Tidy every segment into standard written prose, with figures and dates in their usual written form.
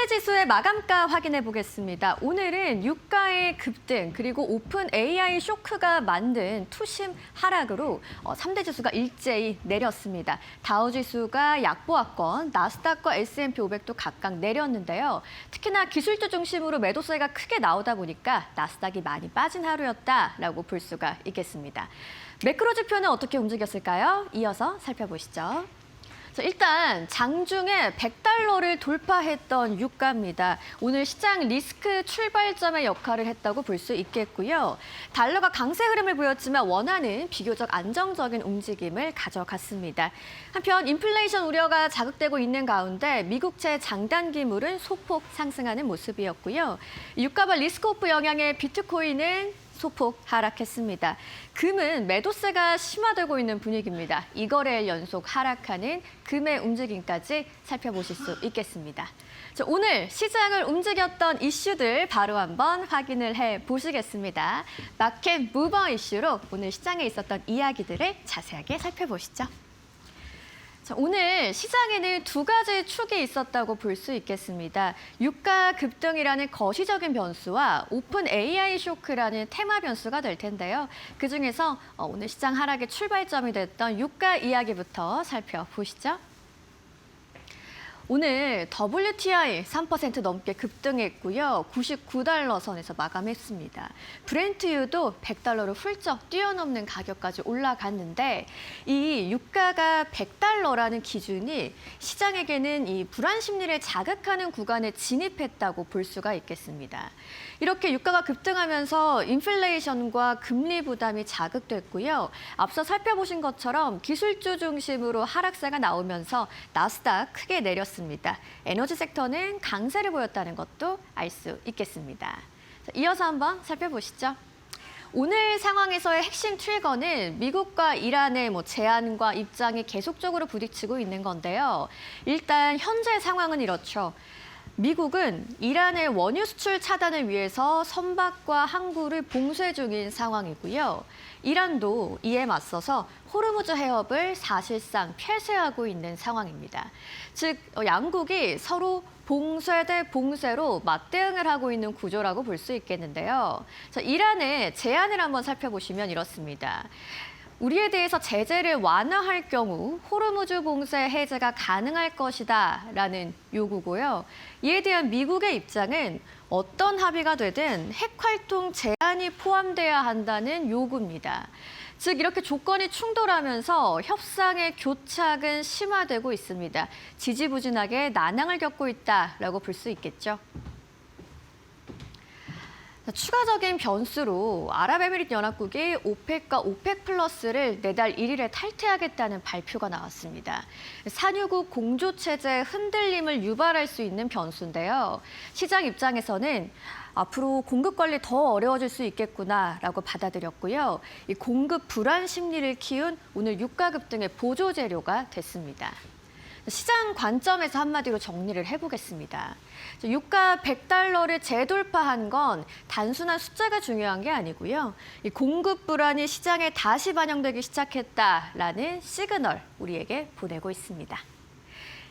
3대 지수의 마감가 확인해 보겠습니다. 오늘은 유가의 급등 그리고 오픈 AI 쇼크가 만든 투심 하락으로 3대 지수가 일제히 내렸습니다. 다우지수가 약보합권, 나스닥과 S&P 500도 각각 내렸는데요. 특히나 기술주 중심으로 매도세가 크게 나오다 보니까 나스닥이 많이 빠진 하루였다라고 볼 수가 있겠습니다. 매크로 지표는 어떻게 움직였을까요? 이어서 살펴보시죠. 일단 장중에 100달러를 돌파했던 유가입니다. 오늘 시장 리스크 출발점의 역할을 했다고 볼 수 있겠고요. 달러가 강세 흐름을 보였지만 원화는 비교적 안정적인 움직임을 가져갔습니다. 한편 인플레이션 우려가 자극되고 있는 가운데 미국채 장단기물은 소폭 상승하는 모습이었고요. 유가발 리스크오프 영향의 비트코인은 소폭 하락했습니다. 금은 매도세가 심화되고 있는 분위기입니다. 2거래일 연속 하락하는 금의 움직임까지 살펴보실 수 있겠습니다. 오늘 시장을 움직였던 이슈들 바로 한번 확인을 해보시겠습니다. 마켓 무버 이슈로 오늘 시장에 있었던 이야기들을 자세하게 살펴보시죠. 오늘 시장에는 두 가지 축이 있었다고 볼 수 있겠습니다. 유가 급등이라는 거시적인 변수와 오픈 AI 쇼크라는 테마 변수가 될 텐데요. 그중에서 오늘 시장 하락의 출발점이 됐던 유가 이야기부터 살펴보시죠. 오늘 WTI 3% 넘게 급등했고요. 99달러 선에서 마감했습니다. 브렌트유도 100달러를 훌쩍 뛰어넘는 가격까지 올라갔는데 이 유가가 100달러라는 기준이 시장에게는 이 불안 심리를 자극하는 구간에 진입했다고 볼 수가 있겠습니다. 이렇게 유가가 급등하면서 인플레이션과 금리 부담이 자극됐고요. 앞서 살펴보신 것처럼 기술주 중심으로 하락세가 나오면서 나스닥 크게 내렸습니다. 에너지 sek터는 강세를 보였다는 것도 알 수 있겠습니다. 이어서 한번 살펴보시죠. 오늘 상황에서의 핵심 트리거는 미국과 이란의 제안과 입장이 계속적으로 부딪히고 있는 건데요. 일단 현재 상황은 이렇죠. 미국은 이란의 원유 수출 차단을 위해서 선박과 항구를 봉쇄 중인 상황이고요. 이란도 이에 맞서서 호르무즈 해협을 사실상 폐쇄하고 있는 상황입니다. 즉, 양국이 서로 봉쇄 대 봉쇄로 맞대응을 하고 있는 구조라고 볼 수 있겠는데요. 이란의 제안을 한번 살펴보시면 이렇습니다. 우리에 대해서 제재를 완화할 경우 호르무즈 봉쇄 해제가 가능할 것이다 라는 요구고요. 이에 대한 미국의 입장은 어떤 합의가 되든 핵활동 제한이 포함돼야 한다는 요구입니다. 즉 이렇게 조건이 충돌하면서 협상의 교착은 심화되고 있습니다. 지지부진하게 난항을 겪고 있다라고 볼 수 있겠죠. 추가적인 변수로 아랍에미리트 연합국이 오펙과 오펙 플러스를 내달 1일에 탈퇴하겠다는 발표가 나왔습니다. 산유국 공조체제 흔들림을 유발할 수 있는 변수인데요. 시장 입장에서는 앞으로 공급 관리 더 어려워질 수 있겠구나라고 받아들였고요. 이 공급 불안 심리를 키운 오늘 유가 급등의 보조 재료가 됐습니다. 시장 관점에서 한마디로 정리를 해보겠습니다. 유가 100달러를 재돌파한 건 단순한 숫자가 중요한 게 아니고요. 이 공급 불안이 시장에 다시 반영되기 시작했다라는 시그널 우리에게 보내고 있습니다.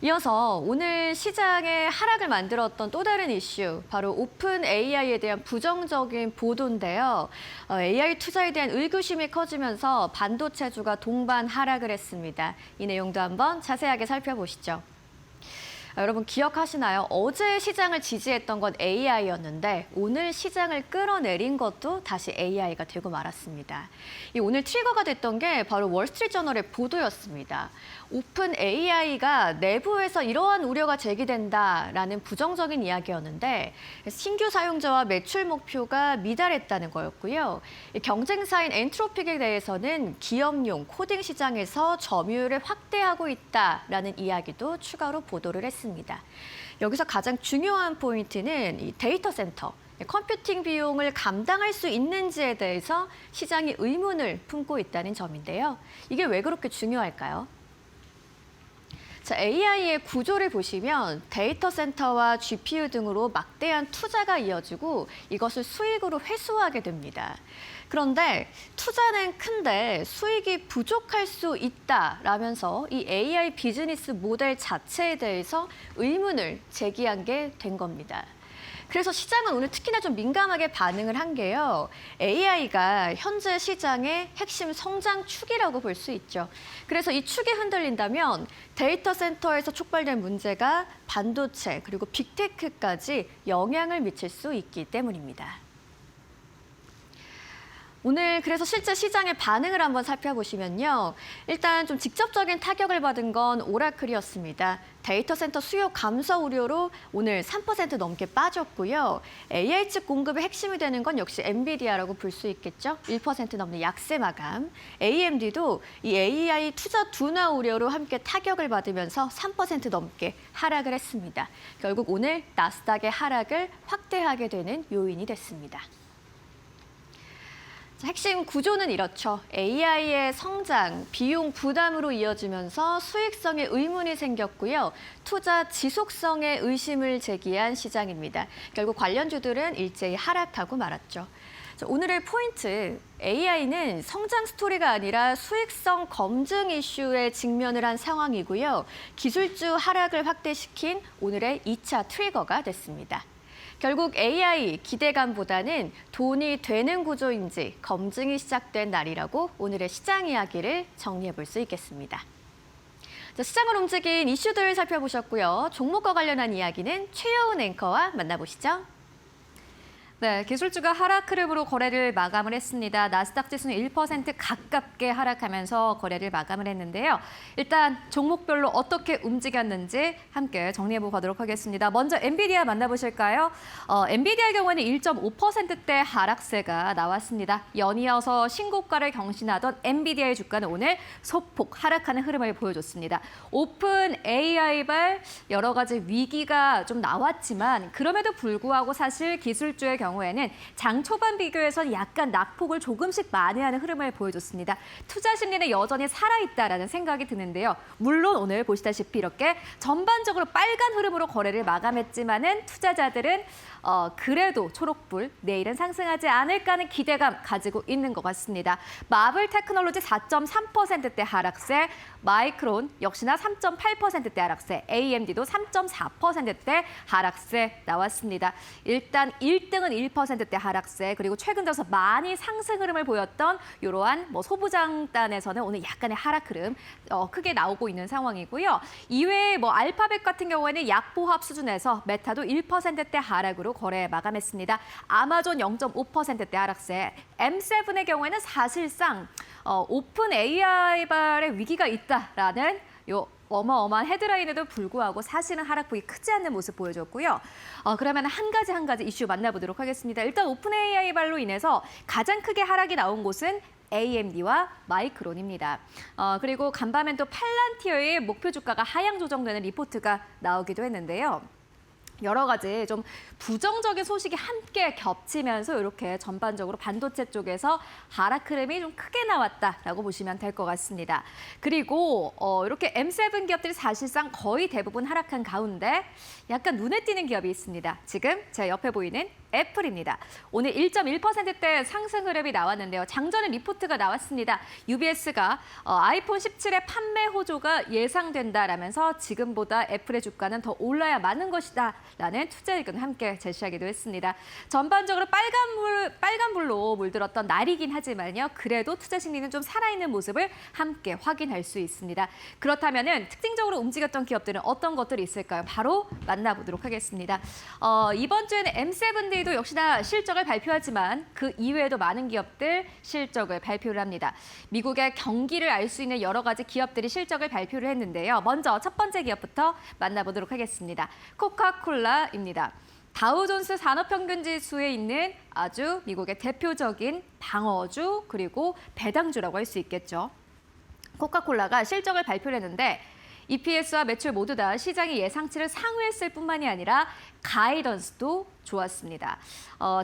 이어서 오늘 시장에 하락을 만들었던 또 다른 이슈, 바로 오픈 AI에 대한 부정적인 보도인데요. AI 투자에 대한 의구심이 커지면서 반도체주가 동반 하락을 했습니다. 이 내용도 한번 자세하게 살펴보시죠. 여러분 기억하시나요? 어제 시장을 지지했던 건 AI였는데 오늘 시장을 끌어내린 것도 다시 AI가 되고 말았습니다. 오늘 트리거가 됐던 게 바로 월스트리트저널의 보도였습니다. 오픈 AI가 내부에서 이러한 우려가 제기된다라는 부정적인 이야기였는데 신규 사용자와 매출 목표가 미달했다는 거였고요. 경쟁사인 엔트로픽에 대해서는 기업용 코딩 시장에서 점유율을 확대하고 있다라는 이야기도 추가로 보도를 했습니다. 여기서 가장 중요한 포인트는 이 데이터 센터, 컴퓨팅 비용을 감당할 수 있는지에 대해서 시장이 의문을 품고 있다는 점인데요. 이게 왜 그렇게 중요할까요? 자, AI의 구조를 보시면 데이터 센터와 GPU 등으로 막대한 투자가 이어지고 이것을 수익으로 회수하게 됩니다. 그런데 투자는 큰데 수익이 부족할 수 있다라면서 이 AI 비즈니스 모델 자체에 대해서 의문을 제기한 게 된 겁니다. 그래서 시장은 오늘 특히나 좀 민감하게 반응을 한 게요. AI가 현재 시장의 핵심 성장 축이라고 볼 수 있죠. 그래서 이 축이 흔들린다면 데이터 센터에서 촉발된 문제가 반도체 그리고 빅테크까지 영향을 미칠 수 있기 때문입니다. 오늘 그래서 실제 시장의 반응을 한번 살펴보시면요. 일단 좀 직접적인 타격을 받은 건 오라클이었습니다. 데이터 센터 수요 감소 우려로 오늘 3% 넘게 빠졌고요. AI 칩 공급의 핵심이 되는 건 역시 엔비디아라고 볼 수 있겠죠. 1% 넘는 약세 마감. AMD도 이 AI 투자 둔화 우려로 함께 타격을 받으면서 3% 넘게 하락을 했습니다. 결국 오늘 나스닥의 하락을 확대하게 되는 요인이 됐습니다. 핵심 구조는 이렇죠. AI의 성장, 비용 부담으로 이어지면서 수익성에 의문이 생겼고요. 투자 지속성에 의심을 제기한 시장입니다. 결국 관련주들은 일제히 하락하고 말았죠. 오늘의 포인트, AI는 성장 스토리가 아니라 수익성 검증 이슈에 직면을 한 상황이고요. 기술주 하락을 확대시킨 오늘의 2차 트리거가 됐습니다. 결국 AI 기대감보다는 돈이 되는 구조인지 검증이 시작된 날이라고 오늘의 시장 이야기를 정리해 볼 수 있겠습니다. 자, 시장을 움직인 이슈들 살펴보셨고요. 종목과 관련한 이야기는 최여운 앵커와 만나보시죠. 네, 기술주가 하락 흐름으로 거래를 마감을 했습니다. 나스닥 지수는 1% 가깝게 하락하면서 거래를 마감을 했는데요. 일단 종목별로 어떻게 움직였는지 함께 정리해보고 가도록 하겠습니다. 먼저 엔비디아 만나보실까요? 엔비디아의 경우에는 1.5%대 하락세가 나왔습니다. 연이어서 신고가를 경신하던 엔비디아의 주가는 오늘 소폭 하락하는 흐름을 보여줬습니다. 오픈 AI발 여러 가지 위기가 좀 나왔지만 그럼에도 불구하고 사실 기술주의 경우에는 장 초반 비교에서 약간 낙폭을 조금씩 만회하는 흐름을 보여줬습니다. 투자 심리는 여전히 살아있다라는 생각이 드는데요. 물론 오늘 보시다시피 이렇게 전반적으로 빨간 흐름으로 거래를 마감했지만은 투자자들은 그래도 초록불, 내일은 상승하지 않을까 하는 기대감 가지고 있는 것 같습니다. 마블 테크놀로지 4.3%대 하락세, 마이크론 역시나 3.8%대 하락세, AMD도 3.4%대 하락세 나왔습니다. 일단 1등은 1%대 하락세, 그리고 최근 들어서 많이 상승 흐름을 보였던 이러한 소부장단에서는 오늘 약간의 하락 흐름 크게 나오고 있는 상황이고요. 이외에 알파벳 같은 경우에는 약보합 수준에서 메타도 1%대 하락으로 거래 마감했습니다. 아마존 0.5%대 하락세, M7의 경우에는 사실상 오픈 AI발의 위기가 있다라는 요 어마어마한 헤드라인에도 불구하고 사실은 하락폭이 크지 않는 모습 보여줬고요. 그러면 한 가지 이슈 만나보도록 하겠습니다. 일단 오픈 AI발로 인해서 가장 크게 하락이 나온 곳은 AMD와 마이크론입니다. 그리고 간밤엔 또 팔란티어의 목표 주가가 하향 조정되는 리포트가 나오기도 했는데요. 여러 가지 좀 부정적인 소식이 함께 겹치면서 이렇게 전반적으로 반도체 쪽에서 하락 흐름이 좀 크게 나왔다라고 보시면 될 것 같습니다. 그리고 이렇게 M7 기업들이 사실상 거의 대부분 하락한 가운데 약간 눈에 띄는 기업이 있습니다. 지금 제 옆에 보이는 애플입니다. 오늘 1.1%대 상승 흐름이 나왔는데요. 장전의 리포트가 나왔습니다. UBS가 아이폰 17의 판매 호조가 예상된다라면서 지금보다 애플의 주가는 더 올라야 마는 것이다라는 투자 의견을 함께 제시하기도 했습니다. 전반적으로 빨간불로 물들었던 날이긴 하지만요. 그래도 투자 심리는 좀 살아있는 모습을 함께 확인할 수 있습니다. 그렇다면은 특징적으로 움직였던 기업들은 어떤 것들이 있을까요? 바로 만나보도록 하겠습니다. 이번 주에는 M7D도 역시나 실적을 발표하지만 그 이외에도 많은 기업들 실적을 발표를 합니다. 미국의 경기를 알 수 있는 여러 가지 기업들이 실적을 발표를 했는데요. 먼저 첫 번째 기업부터 만나보도록 하겠습니다. 코카콜라입니다. 다우존스 산업평균지수에 있는 아주 미국의 대표적인 방어주 그리고 배당주라고 할 수 있겠죠. 코카콜라가 실적을 발표를 했는데 EPS와 매출 모두 다 시장의 예상치를 상회했을 뿐만이 아니라 가이던스도 좋았습니다.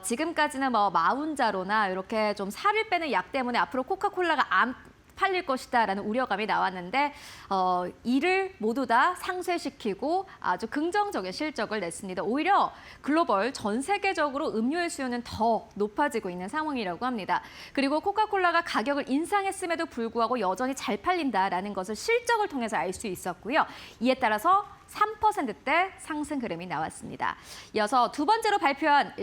지금까지는 마운자로나 이렇게 좀 살을 빼는 약 때문에 앞으로 코카콜라가 팔릴 것이다라는 우려감이 나왔는데 이를 모두 다 상쇄시키고 아주 긍정적인 실적을 냈습니다. 오히려 글로벌 전 세계적으로 음료의 수요는 더 높아지고 있는 상황이라고 합니다. 그리고 코카콜라가 가격을 인상했음에도 불구하고 여전히 잘 팔린다라는 것을 실적을 통해서 알 수 있었고요. 이에 따라서 3%대 상승 흐름이 나왔습니다. 이어서 두 번째로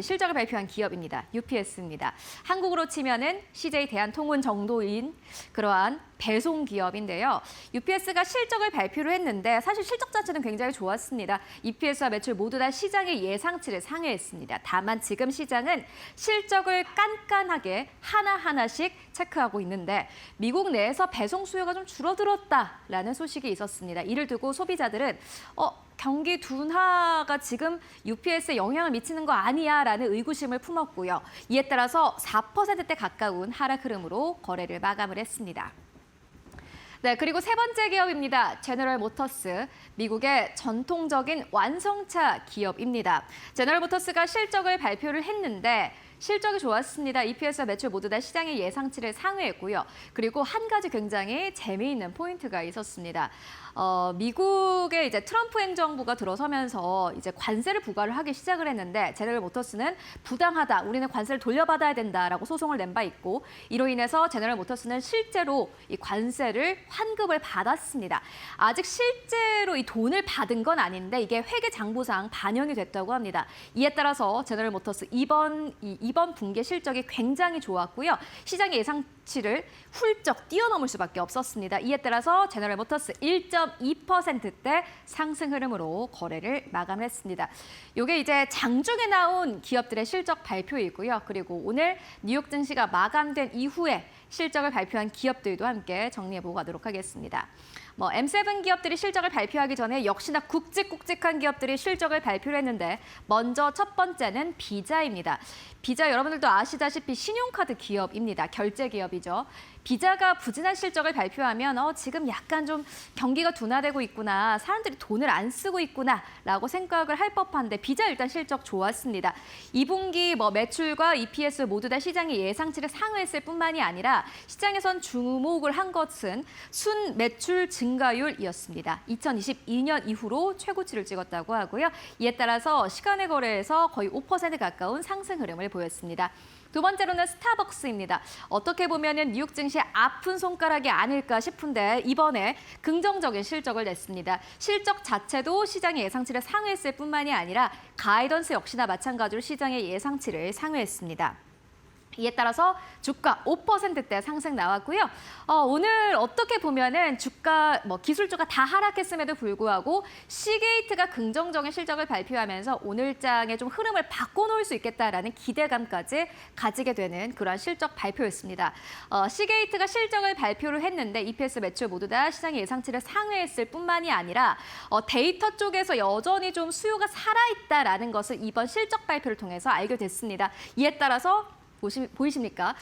실적을 발표한 기업입니다. UPS입니다. 한국으로 치면은 CJ 대한통운 정도인 그러한 배송 기업인데요. UPS가 실적을 발표를 했는데 사실 실적 자체는 굉장히 좋았습니다. EPS와 매출 모두 다 시장의 예상치를 상회했습니다. 다만 지금 시장은 실적을 깐깐하게 하나하나씩 체크하고 있는데 미국 내에서 배송 수요가 좀 줄어들었다라는 소식이 있었습니다. 이를 두고 소비자들은 경기 둔화가 지금 UPS에 영향을 미치는 거 아니야라는 의구심을 품었고요. 이에 따라서 4%대 가까운 하락 흐름으로 거래를 마감을 했습니다. 네, 그리고 세 번째 기업입니다. 제너럴 모터스, 미국의 전통적인 완성차 기업입니다. 제너럴 모터스가 실적을 발표를 했는데 실적이 좋았습니다. EPS와 매출 모두 다 시장의 예상치를 상회했고요. 그리고 한 가지 굉장히 재미있는 포인트가 있었습니다. 미국의 이제 트럼프 행정부가 들어서면서 이제 관세를 부과를 하기 시작을 했는데 제너럴 모터스는 부당하다, 우리는 관세를 돌려받아야 된다라고 소송을 낸 바 있고 이로 인해서 제너럴 모터스는 실제로 이 관세를 환급을 받았습니다. 아직 실제로 이 돈을 받은 건 아닌데 이게 회계 장부상 반영이 됐다고 합니다. 이에 따라서 제너럴 모터스 이번 분기 실적이 굉장히 좋았고요. 시장의 예상치를 훌쩍 뛰어넘을 수밖에 없었습니다. 이에 따라서 제너럴 모터스 1.2%대 상승 흐름으로 거래를 마감했습니다. 이게 이제 장중에 나온 기업들의 실적 발표이고요. 그리고 오늘 뉴욕 증시가 마감된 이후에 실적을 발표한 기업들도 함께 정리해보고 가도록 하겠습니다. M7 기업들이 실적을 발표하기 전에 역시나 굵직굵직한 기업들이 실적을 발표를 했는데 먼저 첫 번째는 비자입니다. 비자 여러분들도 아시다시피 신용카드 기업입니다. 결제 기업이죠. 비자가 부진한 실적을 발표하면 지금 약간 좀 경기가 둔화되고 있구나, 사람들이 돈을 안 쓰고 있구나라고 생각을 할 법한데 비자 일단 실적 좋았습니다. 2분기 매출과 EPS 모두 다 시장의 예상치를 상회했을 뿐만이 아니라 시장에선 주목을 한 것은 순 매출 증가율이었습니다. 2022년 이후로 최고치를 찍었다고 하고요. 이에 따라서 시간의 거래에서 거의 5% 가까운 상승 흐름을 보였습니다. 두 번째로는 스타벅스입니다. 어떻게 보면은 뉴욕 증시의 아픈 손가락이 아닐까 싶은데 이번에 긍정적인 실적을 냈습니다. 실적 자체도 시장의 예상치를 상회했을 뿐만이 아니라 가이던스 역시나 마찬가지로 시장의 예상치를 상회했습니다. 이에 따라서 주가 5%대 상승 나왔고요. 오늘 어떻게 보면은 주가 기술주가 다 하락했음에도 불구하고 시게이트가 긍정적인 실적을 발표하면서 오늘장의 좀 흐름을 바꿔놓을 수 있겠다라는 기대감까지 가지게 되는 그런 실적 발표였습니다. 시게이트가 실적을 발표를 했는데 EPS 매출 모두 다 시장의 예상치를 상회했을 뿐만이 아니라 데이터 쪽에서 여전히 좀 수요가 살아있다라는 것을 이번 실적 발표를 통해서 알게 됐습니다. 이에 따라서 보이십니까?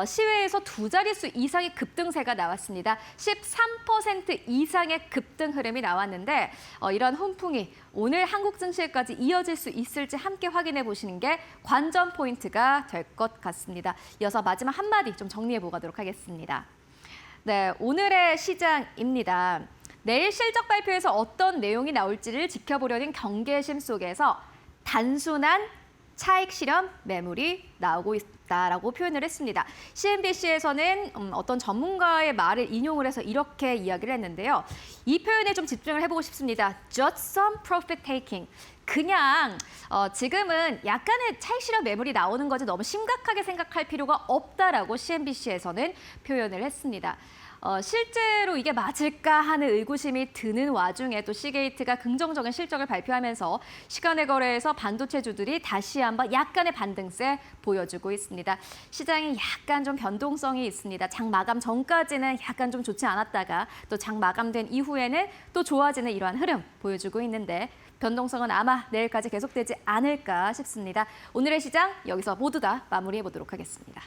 시외에서 두 자릿수 이상의 급등세가 나왔습니다. 13% 이상의 급등 흐름이 나왔는데 이런 훈풍이 오늘 한국 증시에까지 이어질 수 있을지 함께 확인해 보시는 게 관전 포인트가 될 것 같습니다. 이어서 마지막 한마디 좀 정리해 보도록 하겠습니다. 네, 오늘의 시장입니다. 내일 실적 발표에서 어떤 내용이 나올지를 지켜보려는 경계심 속에서 단순한 차익 실현 매물이 나오고 있다라고 표현을 했습니다. CNBC에서는 어떤 전문가의 말을 인용을 해서 이렇게 이야기를 했는데요. 이 표현에 좀 집중을 해보고 싶습니다. Just some profit taking. 그냥 지금은 약간의 차익 실현 매물이 나오는 거지 너무 심각하게 생각할 필요가 없다라고 CNBC에서는 표현을 했습니다. 실제로 이게 맞을까 하는 의구심이 드는 와중에 또 시게이트가 긍정적인 실적을 발표하면서 시간의 거래에서 반도체주들이 다시 한번 약간의 반등세 보여주고 있습니다. 시장이 약간 좀 변동성이 있습니다. 장 마감 전까지는 약간 좀 좋지 않았다가 또 장 마감된 이후에는 또 좋아지는 이러한 흐름 보여주고 있는데 변동성은 아마 내일까지 계속되지 않을까 싶습니다. 오늘의 시장 여기서 모두 다 마무리해 보도록 하겠습니다.